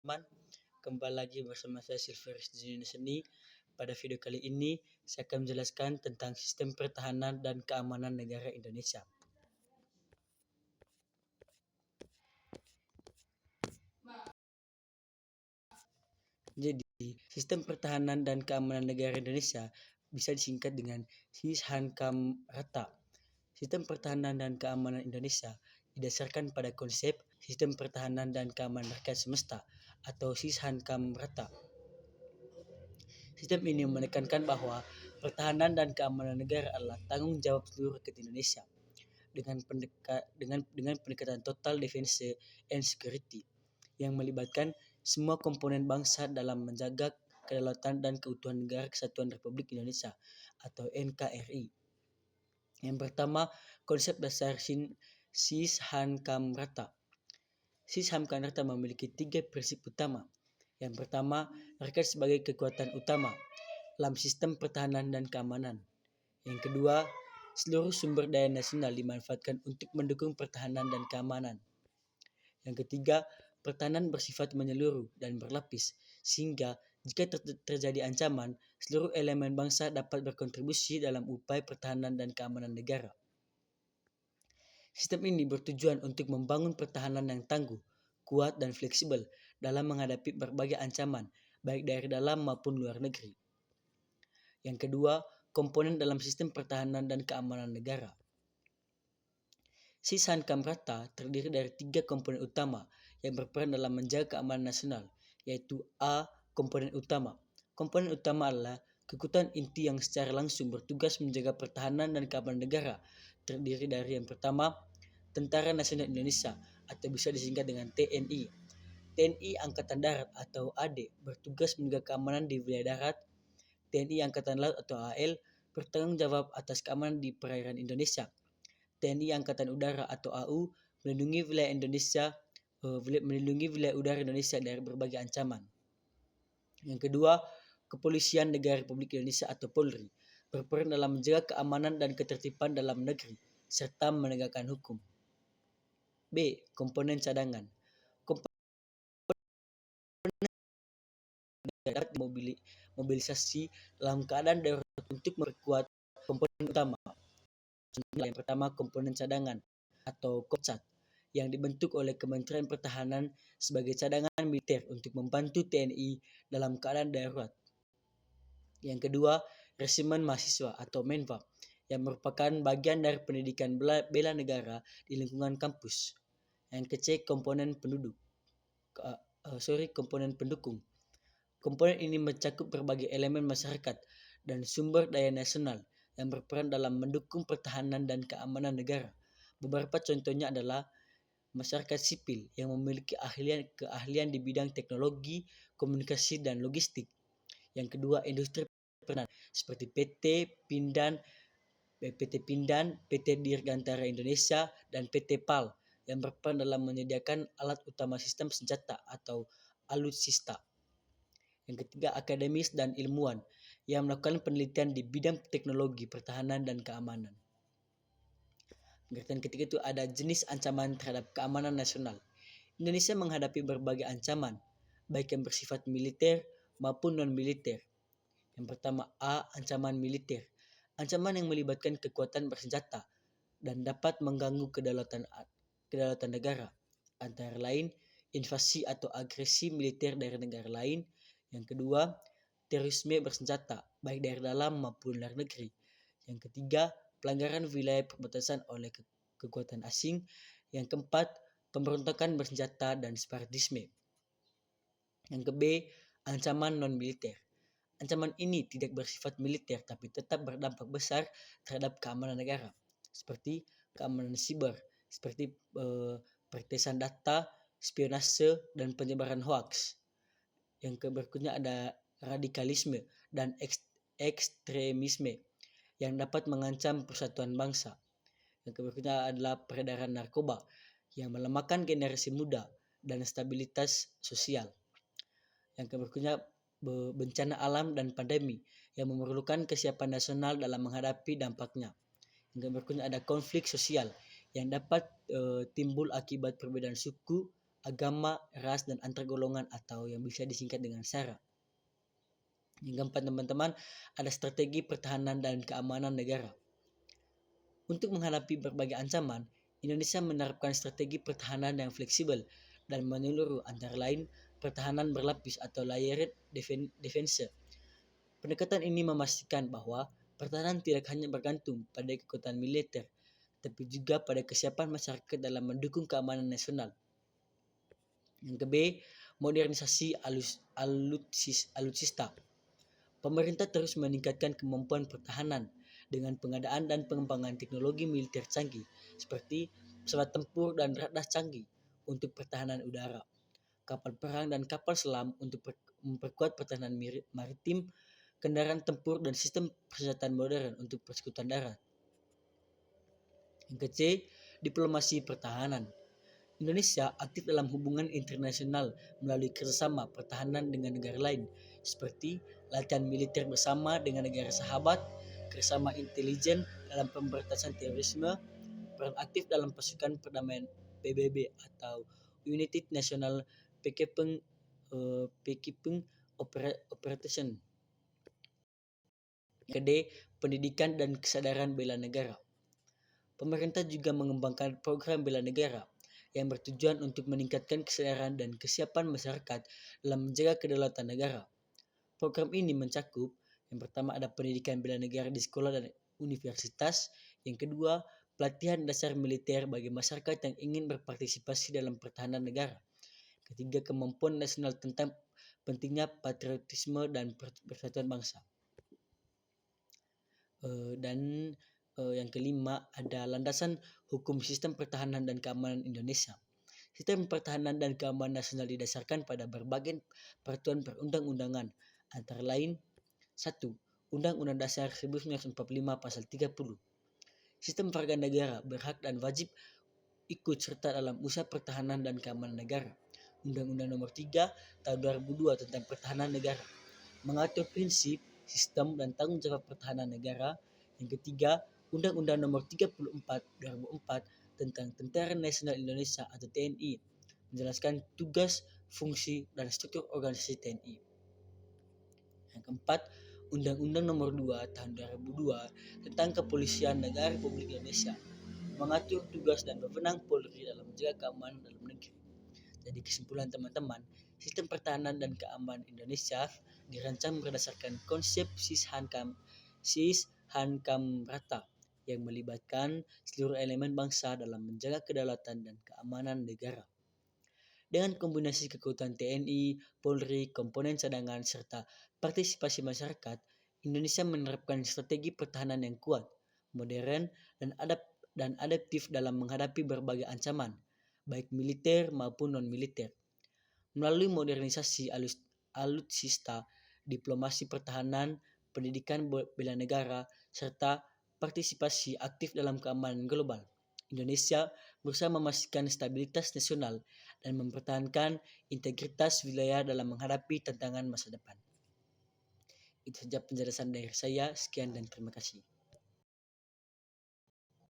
teman, kembali lagi bersama saya Silverus di dunia seni. Pada video kali ini saya akan menjelaskan tentang sistem pertahanan dan keamanan negara Indonesia. Jadi, sistem pertahanan dan keamanan negara Indonesia bisa disingkat dengan SISHANKAMRATA. Sistem pertahanan dan keamanan Indonesia didasarkan pada konsep sistem pertahanan dan keamanan rakyat semesta atau SISHANKAMRATA. Sistem ini menekankan bahwa pertahanan dan keamanan negara adalah tanggung jawab seluruh rakyat Indonesia dengan pendekatan total defense and security yang melibatkan semua komponen bangsa dalam menjaga kedaulatan dan keutuhan negara Kesatuan Republik Indonesia atau NKRI. Yang pertama, konsep dasar SISHANKAMRATA. SISHANKAMRATA memiliki 3 prinsip utama. Yang pertama, rakyat sebagai kekuatan utama dalam sistem pertahanan dan keamanan. Yang kedua, seluruh sumber daya nasional dimanfaatkan untuk mendukung pertahanan dan keamanan. Yang ketiga, pertahanan bersifat menyeluruh dan berlapis, sehingga jika terjadi ancaman, seluruh elemen bangsa dapat berkontribusi dalam upaya pertahanan dan keamanan negara. Sistem ini bertujuan untuk membangun pertahanan yang tangguh, kuat, dan fleksibel dalam menghadapi berbagai ancaman, baik dari dalam maupun luar negeri. Yang kedua, komponen dalam sistem pertahanan dan keamanan negara. SISHANKAMRATA terdiri dari 3 komponen utama yang berperan dalam menjaga keamanan nasional, yaitu A. Komponen utama. Komponen utama adalah kekuatan inti yang secara langsung bertugas menjaga pertahanan dan keamanan negara, terdiri dari yang pertama, Tentara Nasional Indonesia atau bisa disingkat dengan TNI. TNI Angkatan Darat atau AD bertugas menjaga keamanan di wilayah darat. TNI Angkatan Laut atau AL bertanggung jawab atas keamanan di perairan Indonesia. TNI Angkatan Udara atau AU melindungi wilayah udara Indonesia dari berbagai ancaman. Yang kedua, Kepolisian Negara Republik Indonesia atau Polri berperan dalam menjaga keamanan dan ketertiban dalam negeri serta menegakkan hukum. B. Komponen cadangan. Dapat mobilisasi dalam keadaan darurat untuk memperkuat komponen utama. Yang pertama, komponen cadangan atau KOPCAT yang dibentuk oleh Kementerian Pertahanan sebagai cadangan militer untuk membantu TNI dalam keadaan darurat. Yang kedua, Resimen Mahasiswa atau MENVA yang merupakan bagian dari pendidikan bela negara di lingkungan kampus. Yang ketiga, komponen pendukung. Komponen ini mencakup berbagai elemen masyarakat dan sumber daya nasional yang berperan dalam mendukung pertahanan dan keamanan negara. Beberapa contohnya adalah masyarakat sipil yang memiliki keahlian di bidang teknologi, komunikasi, dan logistik. Yang kedua, industri pertahanan seperti PT Pindad, PT Dirgantara Indonesia, dan PT PAL yang berperan dalam menyediakan alat utama sistem senjata atau alutsista. Yang ketiga, akademis dan ilmuwan yang melakukan penelitian di bidang teknologi, pertahanan, dan keamanan. Pengertian ketiga itu ada jenis ancaman terhadap keamanan nasional. Indonesia menghadapi berbagai ancaman, baik yang bersifat militer maupun non-militer. Yang pertama, A. Ancaman militer. Ancaman yang melibatkan kekuatan bersenjata dan dapat mengganggu kedaulatan negara, antara lain invasi atau agresi militer dari negara lain. Yang kedua, terorisme bersenjata, baik dari dalam maupun luar negeri. Yang ketiga, pelanggaran wilayah perbatasan oleh kekuatan asing. Yang keempat, pemberontakan bersenjata dan separatisme. Yang ke-B, ancaman non-militer. Ancaman ini tidak bersifat militer tapi tetap berdampak besar terhadap keamanan negara, seperti keamanan siber, seperti peretasan data, spionase, dan penyebaran hoaks. Yang berikutnya ada radikalisme dan ekstremisme yang dapat mengancam persatuan bangsa. Yang berikutnya adalah peredaran narkoba yang melemahkan generasi muda dan stabilitas sosial. Yang berikutnya bencana alam dan pandemi yang memerlukan kesiapan nasional dalam menghadapi dampaknya. Yang berikutnya ada konflik sosial yang dapat timbul akibat perbedaan suku, agama, ras, dan antar golongan atau yang bisa disingkat dengan SARA. Yang keempat teman-teman, ada strategi pertahanan dan keamanan negara. Untuk menghadapi berbagai ancaman, Indonesia menerapkan strategi pertahanan yang fleksibel dan menyeluruh, antara lain pertahanan berlapis atau layered defense. Pendekatan ini memastikan bahwa pertahanan tidak hanya bergantung pada kekuatan militer, tapi juga pada kesiapan masyarakat dalam mendukung keamanan nasional. Yang ke B, modernisasi alutsista. Pemerintah terus meningkatkan kemampuan pertahanan dengan pengadaan dan pengembangan teknologi militer canggih seperti pesawat tempur dan radar canggih untuk pertahanan udara, kapal perang dan kapal selam untuk memperkuat pertahanan maritim, kendaraan tempur dan sistem persenjataan modern untuk persekutuan darat. Yang ke C, diplomasi pertahanan. Indonesia aktif dalam hubungan internasional melalui kerjasama pertahanan dengan negara lain, seperti latihan militer bersama dengan negara sahabat, kerjasama intelijen dalam pemberantasan terorisme, peran aktif dalam pasukan perdamaian PBB atau United National Peacekeeping Operation. Kedua, pendidikan dan kesadaran bela negara. Pemerintah juga mengembangkan program bela negara yang bertujuan untuk meningkatkan kesadaran dan kesiapan masyarakat dalam menjaga kedaulatan negara. Program ini mencakup, yang pertama ada pendidikan bela negara di sekolah dan universitas, yang kedua pelatihan dasar militer bagi masyarakat yang ingin berpartisipasi dalam pertahanan negara, ketiga kemampuan nasional tentang pentingnya patriotisme dan persatuan bangsa. Dan yang kelima ada landasan hukum sistem pertahanan dan keamanan Indonesia. Sistem pertahanan dan keamanan nasional didasarkan pada berbagai peraturan perundang-undangan, antara lain 1. Undang-Undang Dasar 1945 Pasal 30. Sistem warga negara berhak dan wajib ikut serta dalam usaha pertahanan dan keamanan negara. Undang-Undang Nomor 3 Tahun 2002 tentang Pertahanan Negara mengatur prinsip, sistem, dan tanggung jawab pertahanan negara. Yang ketiga, Undang-Undang Nomor 34 2004 tentang Tentara Nasional Indonesia atau TNI menjelaskan tugas, fungsi, dan struktur organisasi TNI. Yang keempat, Undang-Undang Nomor 2 Tahun 2002 tentang Kepolisian Negara Republik Indonesia mengatur tugas dan wewenang Polri dalam menjaga keamanan dalam negeri. Jadi kesimpulan teman-teman, sistem pertahanan dan keamanan Indonesia dirancang berdasarkan konsep Sis-Han-Kam-Rata yang melibatkan seluruh elemen bangsa dalam menjaga kedaulatan dan keamanan negara. Dengan kombinasi kekuatan TNI, Polri, komponen cadangan, serta partisipasi masyarakat, Indonesia menerapkan strategi pertahanan yang kuat, modern, dan adaptif dalam menghadapi berbagai ancaman, baik militer maupun non-militer. Melalui modernisasi alutsista, diplomasi pertahanan, pendidikan bela negara, serta partisipasi aktif dalam keamanan global, Indonesia berusaha memastikan stabilitas nasional dan mempertahankan integritas wilayah dalam menghadapi tantangan masa depan. Itu saja penjelasan dari saya. Sekian dan terima kasih.